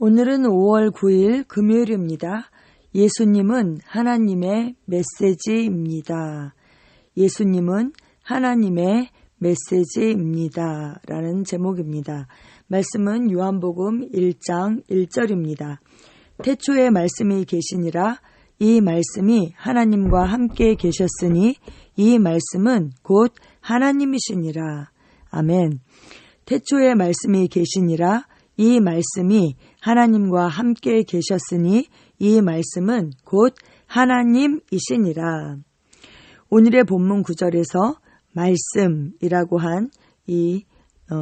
오늘은 5월 9일 금요일입니다. 예수님은 하나님의 메시지입니다. 예수님은 하나님의 메시지입니다. 라는 제목입니다. 말씀은 요한복음 1장 1절입니다. 태초에 말씀이 계시니라. 이 말씀이 하나님과 함께 계셨으니 이 말씀은 곧 하나님이시니라. 아멘. 태초에 말씀이 계시니라. 이 말씀이 하나님과 함께 계셨으니 이 말씀은 곧 하나님이시니라. 오늘의 본문 9절에서 말씀이라고 한 이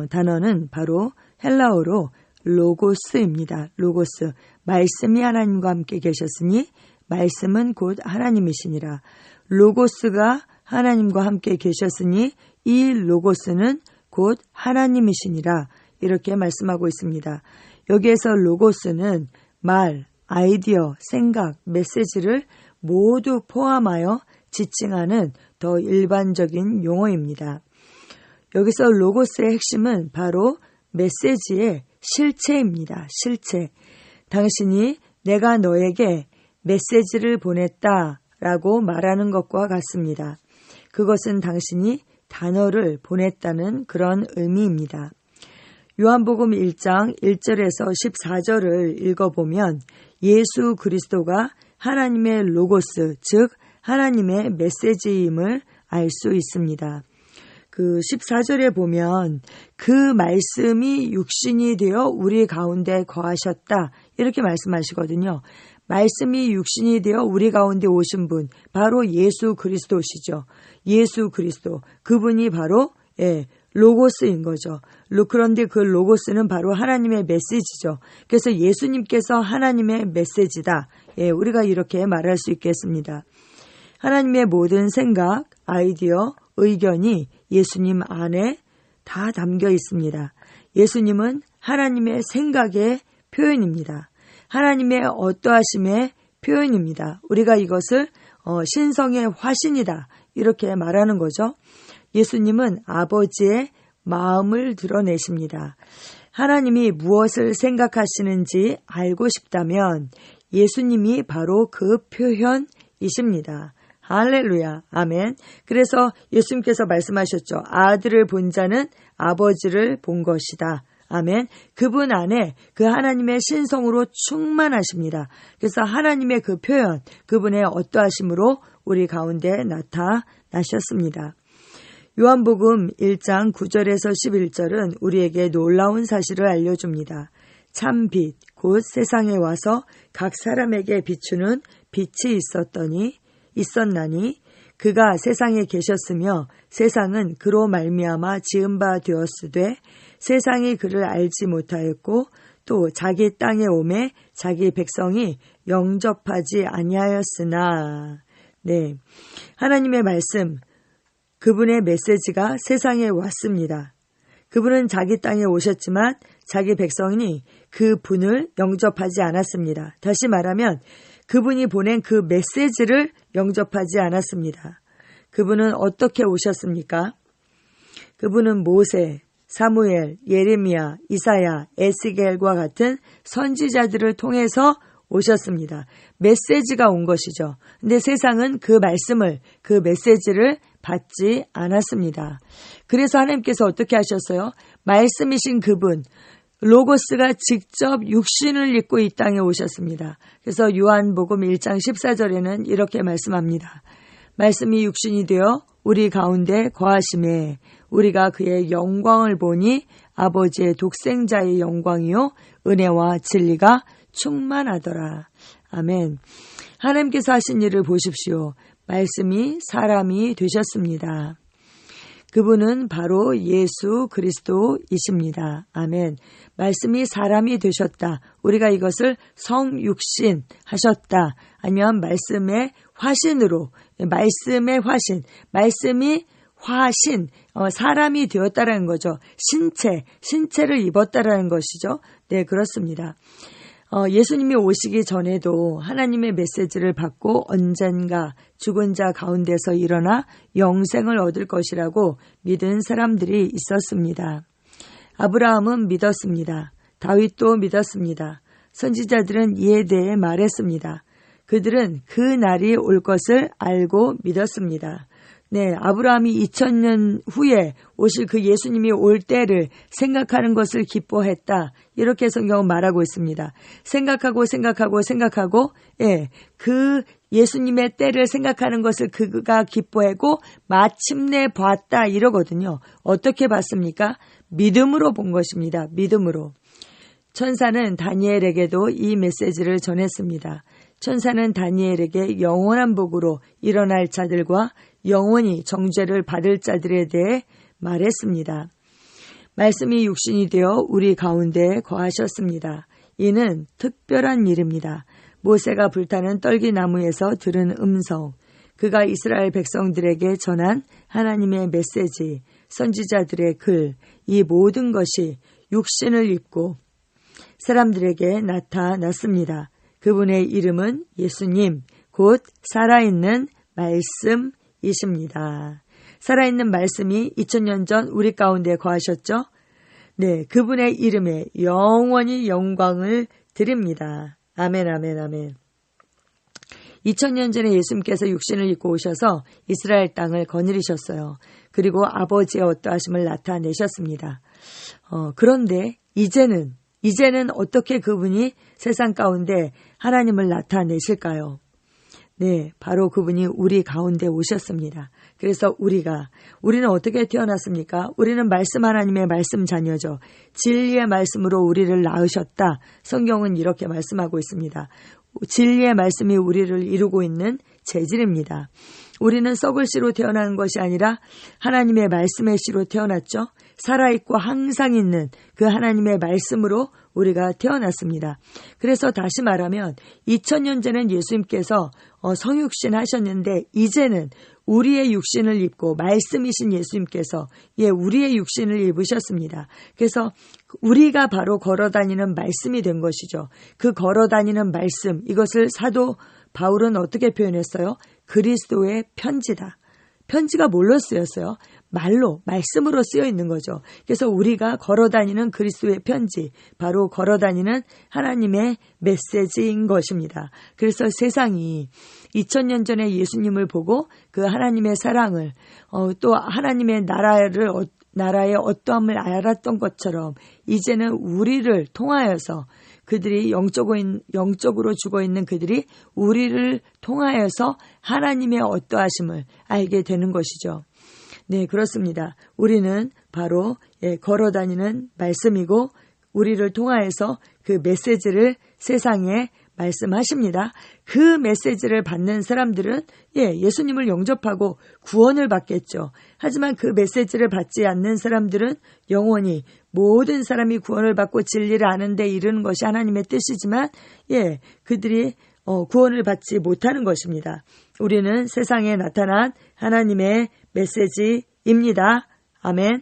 단어는 바로 헬라어로 로고스입니다. 로고스. 말씀이 하나님과 함께 계셨으니 말씀은 곧 하나님이시니라. 로고스가 하나님과 함께 계셨으니 이 로고스는 곧 하나님이시니라. 이렇게 말씀하고 있습니다. 여기에서 로고스는 말, 아이디어, 생각, 메시지를 모두 포함하여 지칭하는 더 일반적인 용어입니다. 여기서 로고스의 핵심은 바로 메시지의 실체입니다. 실체. 당신이 내가 너에게 메시지를 보냈다라고 말하는 것과 같습니다. 그것은 당신이 단어를 보냈다는 그런 의미입니다. 요한복음 1장 1절에서 14절을 읽어보면 예수 그리스도가 하나님의 로고스, 즉 하나님의 메시지임을 알 수 있습니다. 그 14절에 보면 그 말씀이 육신이 되어 우리 가운데 거하셨다. 이렇게 말씀하시거든요. 말씀이 육신이 되어 우리 가운데 오신 분, 바로 예수 그리스도시죠. 예수 그리스도. 그분이 바로 로고스인 거죠. 그런데 그 로고스는 바로 하나님의 메시지죠. 그래서 예수님께서 하나님의 메시지다. 우리가 이렇게 말할 수 있겠습니다. 하나님의 모든 생각, 아이디어, 의견이 예수님 안에 다 담겨 있습니다. 예수님은 하나님의 생각의 표현입니다. 하나님의 어떠하심의 표현입니다. 우리가 이것을 신성의 화신이다. 이렇게 말하는 거죠. 예수님은 아버지의 마음을 드러내십니다. 하나님이 무엇을 생각하시는지 알고 싶다면 예수님이 바로 그 표현이십니다. 할렐루야. 아멘. 그래서 예수님께서 말씀하셨죠. 아들을 본 자는 아버지를 본 것이다. 아멘. 그분 안에 그 하나님의 신성으로 충만하십니다. 그래서 하나님의 그 표현, 그분의 어떠하심으로 우리 가운데 나타나셨습니다. 요한복음 1장 9절에서 11절은 우리에게 놀라운 사실을 알려줍니다. 참 빛, 곧 세상에 와서 각 사람에게 비추는 빛이 있었나니 그가 세상에 계셨으며 세상은 그로 말미암아 지은 바 되었으되 세상이 그를 알지 못하였고 또 자기 땅에 오매 자기 백성이 영접하지 아니하였으나. 네, 하나님의 말씀, 그분의 메시지가 세상에 왔습니다. 그분은 자기 땅에 오셨지만 자기 백성이 그 분을 영접하지 않았습니다. 다시 말하면 그분이 보낸 그 메시지를 영접하지 않았습니다. 그분은 어떻게 오셨습니까? 그분은 모세, 사무엘, 예레미야, 이사야, 에스겔과 같은 선지자들을 통해서 오셨습니다. 메시지가 온 것이죠. 근데 세상은 그 말씀을, 그 메시지를 받지 않았습니다. 그래서 하나님께서 어떻게 하셨어요? 말씀이신 그분, 로고스가 직접 육신을 입고 이 땅에 오셨습니다. 그래서 요한복음 1장 14절에는 이렇게 말씀합니다. 말씀이 육신이 되어 우리 가운데 거하심에 우리가 그의 영광을 보니 아버지의 독생자의 영광이요 은혜와 진리가 충만하더라. 아멘. 하나님께서 하신 일을 보십시오. 말씀이 사람이 되셨습니다. 그분은 바로 예수 그리스도이십니다. 아멘. 말씀이 사람이 되셨다. 우리가 이것을 성육신 하셨다. 아니면 말씀의 화신으로, 말씀의 화신, 말씀이 화신, 사람이 되었다라는 거죠. 신체를 입었다라는 것이죠. 네, 그렇습니다. 예수님이 오시기 전에도 하나님의 메시지를 받고 언젠가 죽은 자 가운데서 일어나 영생을 얻을 것이라고 믿은 사람들이 있었습니다. 아브라함은 믿었습니다. 다윗도 믿었습니다. 선지자들은 이에 대해 말했습니다. 그들은 그 날이 올 것을 알고 믿었습니다. 네, 아브라함이 2000년 후에 오실 그 예수님이 올 때를 생각하는 것을 기뻐했다. 이렇게 성경은 말하고 있습니다. 생각하고, 예, 그 예수님의 때를 생각하는 것을 그가 기뻐하고 마침내 봤다 이러거든요. 어떻게 봤습니까? 믿음으로 본 것입니다. 믿음으로. 천사는 다니엘에게도 이 메시지를 전했습니다. 천사는 다니엘에게 영원한 복으로 일어날 자들과 영원히 정죄를 받을 자들에 대해 말했습니다. 말씀이 육신이 되어 우리 가운데 거하셨습니다. 이는 특별한 일입니다. 모세가 불타는 떨기나무에서 들은 음성, 그가 이스라엘 백성들에게 전한 하나님의 메시지, 선지자들의 글, 이 모든 것이 육신을 입고 사람들에게 나타났습니다. 그분의 이름은 예수님, 곧 살아있는 말씀이십니다. 살아있는 말씀이 2000년 전 우리 가운데 거하셨죠? 네, 그분의 이름에 영원히 영광을 드립니다. 아멘, 아멘, 아멘. 2000년 전에 예수님께서 육신을 입고 오셔서 이스라엘 땅을 거느리셨어요. 그리고 아버지의 어떠하심을 나타내셨습니다. 그런데 이제는 어떻게 그분이 세상 가운데 하나님을 나타내실까요? 네, 바로 그분이 우리 가운데 오셨습니다. 그래서 우리는 어떻게 태어났습니까? 우리는 말씀 하나님의 말씀 자녀죠. 진리의 말씀으로 우리를 낳으셨다. 성경은 이렇게 말씀하고 있습니다. 진리의 말씀이 우리를 이루고 있는 재질입니다. 우리는 썩을 씨로 태어난 것이 아니라 하나님의 말씀의 씨로 태어났죠. 살아있고 항상 있는 그 하나님의 말씀으로 우리가 태어났습니다. 그래서 다시 말하면 2000년 전엔 예수님께서 성육신 하셨는데 이제는 우리의 육신을 입고 말씀이신 예수님께서 우리의 육신을 입으셨습니다. 그래서 우리가 바로 걸어다니는 말씀이 된 것이죠. 그 걸어다니는 말씀, 이것을 사도 바울은 어떻게 표현했어요? 그리스도의 편지다. 편지가 뭘로 쓰였어요? 말씀으로 쓰여 있는 거죠. 그래서 우리가 걸어다니는 그리스도의 편지, 바로 걸어다니는 하나님의 메시지인 것입니다. 그래서 세상이 2000년 전에 예수님을 보고 그 하나님의 사랑을 또 하나님의 나라의 어떠함을 알았던 것처럼 이제는 우리를 통하여서 그들이 영적으로 죽어있는 그들이 우리를 통하여서 하나님의 어떠하심을 알게 되는 것이죠. 네, 그렇습니다. 우리는 바로 걸어다니는 말씀이고 우리를 통하여서 그 메시지를 세상에 말씀하십니다. 그 메시지를 받는 사람들은 예수님을 영접하고 구원을 받겠죠. 하지만 그 메시지를 받지 않는 사람들은 영원히 모든 사람이 구원을 받고 진리를 아는 데 이르는 것이 하나님의 뜻이지만 그들이 구원을 받지 못하는 것입니다. 우리는 세상에 나타난 하나님의 메시지입니다. 아멘.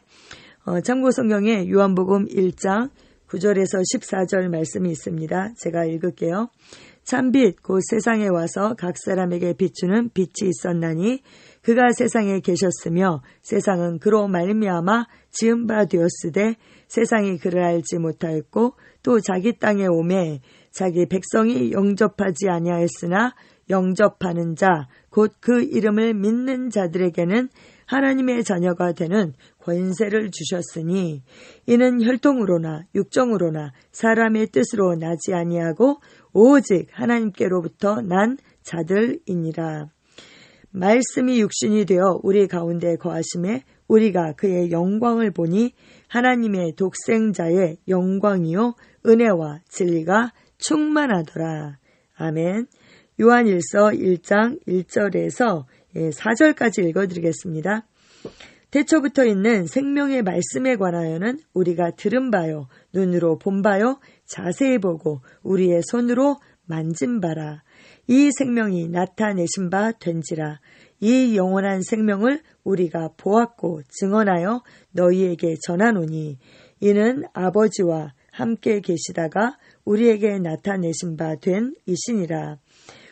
참고 성경에 요한복음 1장 9절에서 14절 말씀이 있습니다. 제가 읽을게요. 참빛 곧 세상에 와서 각 사람에게 비추는 빛이 있었나니 그가 세상에 계셨으며 세상은 그로 말미암아 지은 바 되었으되 세상이 그를 알지 못하였고 또 자기 땅에 오매 자기 백성이 영접하지 아니하였으나 영접하는 자 곧 그 이름을 믿는 자들에게는 하나님의 자녀가 되는 권세를 주셨으니 이는 혈통으로나 육정으로나 사람의 뜻으로 나지 아니하고 오직 하나님께로부터 난 자들이니라. 말씀이 육신이 되어 우리 가운데 거하심에 우리가 그의 영광을 보니 하나님의 독생자의 영광이요 은혜와 진리가 충만하더라. 아멘. 요한일서 1장 1절에서 4절까지 읽어드리겠습니다. 태초부터 있는 생명의 말씀에 관하여는 우리가 들은 바요, 눈으로 본 바요, 자세히 보고 우리의 손으로 만진 바라. 이 생명이 나타내신 바 된지라. 이 영원한 생명을 우리가 보았고 증언하여 너희에게 전하노니 이는 아버지와 함께 계시다가 우리에게 나타내신 바 된 이시니라.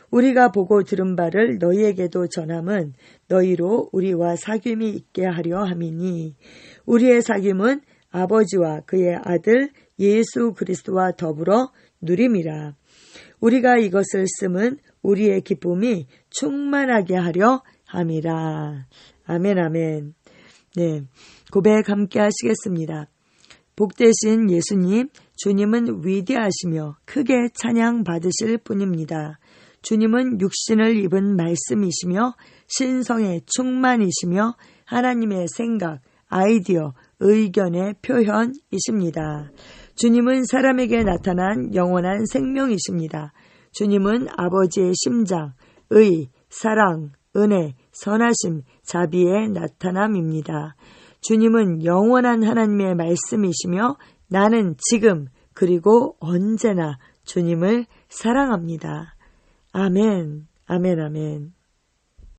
우리가 보고 들은 바를 너희에게도 전함은 너희로 우리와 사귐이 있게 하려 함이니 우리의 사귐은 아버지와 그의 아들 예수 그리스도와 더불어 누림이라. 우리가 이것을 쓰면 우리의 기쁨이 충만하게 하려 함이라. 아멘, 아멘. 네, 고백 함께 하시겠습니다. 복되신 예수님, 주님은 위대하시며 크게 찬양 받으실 분입니다. 주님은 육신을 입은 말씀이시며 신성의 충만이시며 하나님의 생각, 아이디어, 의견의 표현이십니다. 주님은 사람에게 나타난 영원한 생명이십니다. 주님은 아버지의 심장, 의, 사랑, 은혜, 선하심, 자비의 나타남입니다. 주님은 영원한 하나님의 말씀이시며 나는 지금 그리고 언제나 주님을 사랑합니다. 아멘, 아멘, 아멘.